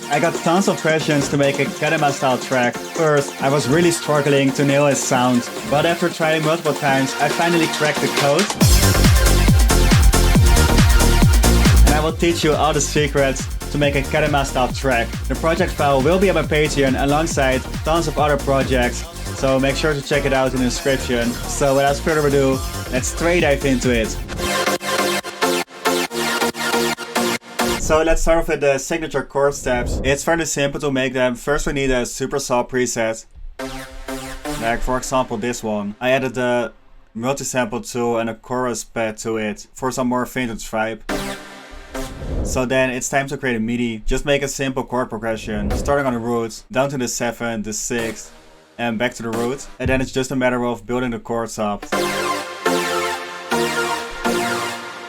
I got tons of questions to make a Kettama style track. First, I was really struggling to nail his sound, but after trying multiple times, I finally cracked the code. And I will teach you all the secrets to make a Kettama style track. The project file will be on my Patreon alongside tons of other projects, so make sure to check it out in the description. So without further ado, let's straight dive into it. So let's start off with the signature chord steps. It's fairly simple to make them. First we need a super saw preset. Like for example this one. I added the multi-sample tool and a chorus pad to it for some more vintage vibe. So then it's time to create a MIDI. Just make a simple chord progression, starting on the root, down to the 7th, the 6th, and back to the root. And then it's just a matter of building the chords up.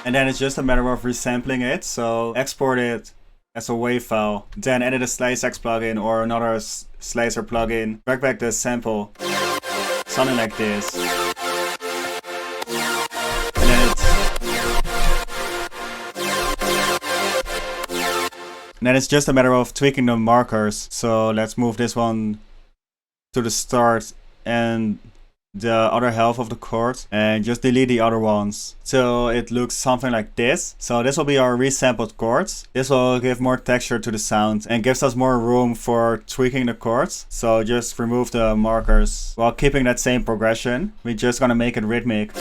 And then it's just a matter of resampling it, so export it as a WAV file. Then edit a SliceX plugin or another slicer plugin. Drag back the sample, something like this. And then it's just a matter of tweaking the markers. So let's move this one to the start and the other half of the chord, and just delete the other ones till it looks something like this. So this will be our resampled chords. This will give more texture to the sound and gives us more room for tweaking the chords. So just remove the markers while keeping that same progression. We're just gonna make it rhythmic.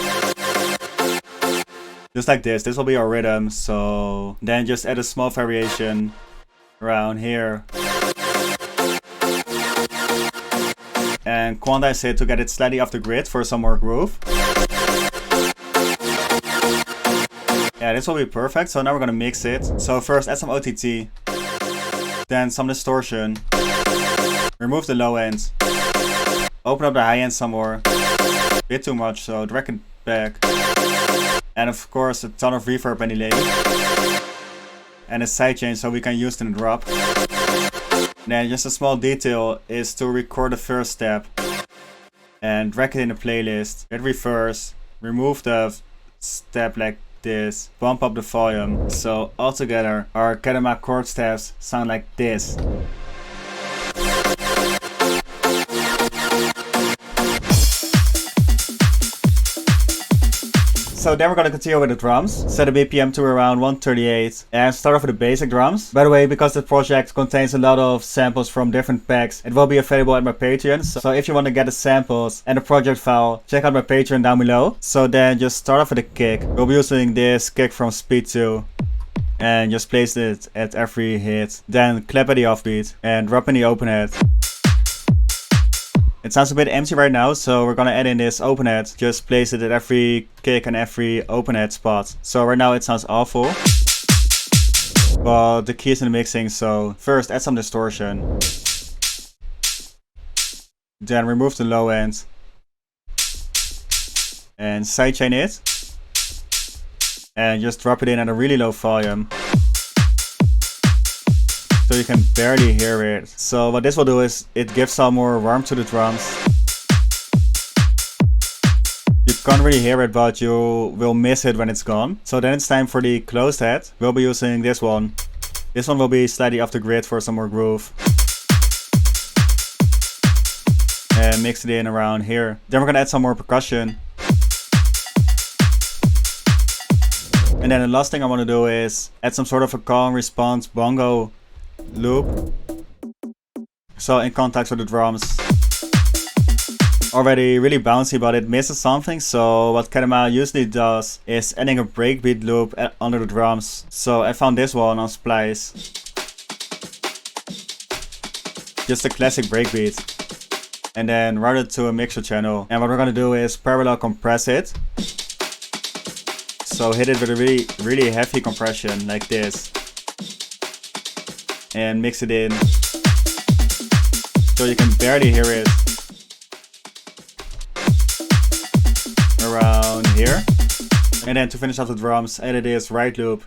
Just like this. This will be our rhythm. So then just add a small variation around here. And quantize it to get it slightly off the grid for some more groove. Yeah, this will be perfect. So now we're gonna mix it. So first add some OTT, then some distortion, remove the low end, open up the high end some more, bit too much, so drag it back, and of course a ton of reverb and delay, and a sidechain so we can use it in the drop. Then just a small detail is to record the first step and drag it in the playlist, hit reverse, remove the step like this, bump up the volume. So altogether our Kettama chord steps sound like this. So then we're gonna continue with the drums. Set the BPM to around 138 and start off with the basic drums. By the way, because the project contains a lot of samples from different packs, it will be available at my Patreon. So if you want to get the samples and the project file, check out my Patreon down below. So then just start off with a kick. We'll be using this kick from Speed 2. And just place it at every hit. Then clap at the offbeat and drop in the open head. It sounds a bit empty right now, so we're gonna add in this open head. Just place it at every kick and every open head spot. So right now it sounds awful, but the key is in the mixing. So first add some distortion, then remove the low end and sidechain it, and just drop it in at a really low volume, so you can barely hear it. So what this will do is it gives some more warmth to the drums. You can't really hear it, but you will miss it when it's gone. So then it's time for the closed head. We'll be using this one. This one will be slightly off the grid for some more groove. And mix it in around here. Then we're gonna add some more percussion. And then the last thing I want to do is add some sort of a call and response bongo loop. So in context with the drums. Already really bouncy, but it misses something. So what Kettama usually does is adding a breakbeat loop under the drums. So I found this one on Splice. Just a classic breakbeat. And then route it to a mixer channel. And what we're gonna do is parallel compress it. So hit it with a really heavy compression like this. And mix it in so you can barely hear it around here. And then to finish off the drums, edit this right loop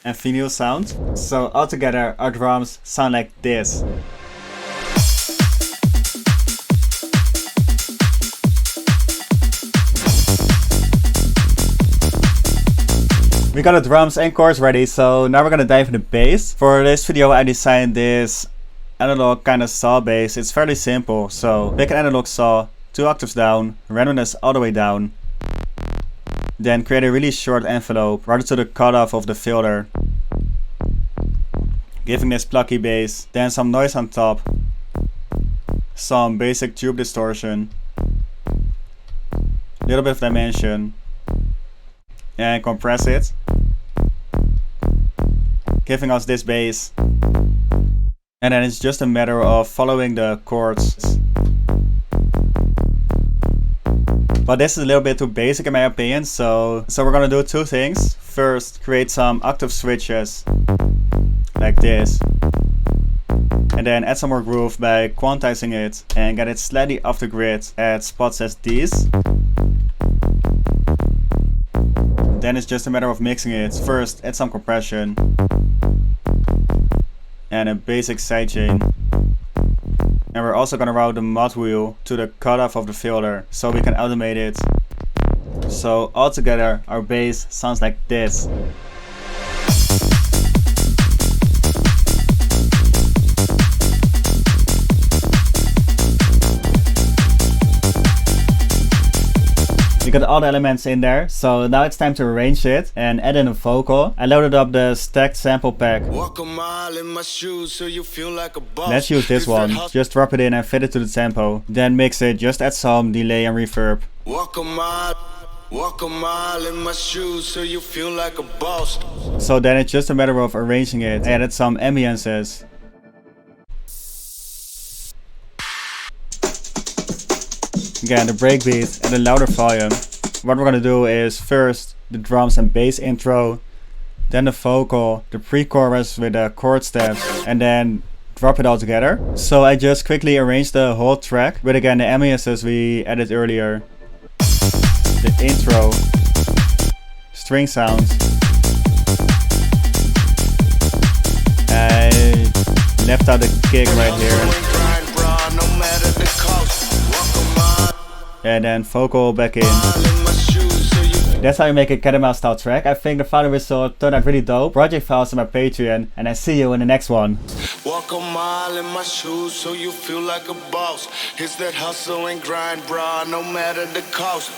and vinyl sound. So altogether our drums sound like this. We got the drums and chords ready, so now we're gonna dive into bass. For this video I designed this analog kind of saw bass. It's fairly simple, so pick an analog saw, 2 octaves down, randomness all the way down. Then create a really short envelope, right to the cutoff of the filter. Giving this plucky bass, then some noise on top. Some basic tube distortion. Little bit of dimension. And compress it. Giving us this bass. And then it's just a matter of following the chords. But this is a little bit too basic in my opinion, so we're gonna do 2 things. First, create some octave switches, like this. And then add some more groove by quantizing it and get it slightly off the grid at spots as these. Then it's just a matter of mixing it. First, add some compression. And a basic sidechain. And we're also gonna route the mod wheel to the cutoff of the filter so we can automate it. So altogether our bass sounds like this. We got all the elements in there, so now it's time to arrange it and add in a vocal. I loaded up the stacked sample pack. Let's use this one. Just drop it in and fit it to the tempo. Then mix it, just add some delay and reverb. So then it's just a matter of arranging it. I added some ambiances. Again, the breakbeat and a louder volume. What we're gonna do is first the drums and bass intro, then the vocal, the pre-chorus with the chord steps, and then drop it all together. So I just quickly arranged the whole track with again the ambiances we added earlier, the intro, string sounds. I left out the kick right here. And then vocal back in. That's how you make a Kettama style track. I think the final result turned out really dope. Project files on my Patreon, and I see you in the next one. Walk a mile in my shoes so you feel like a boss. It's that hustle and grind, bra, no matter the cost.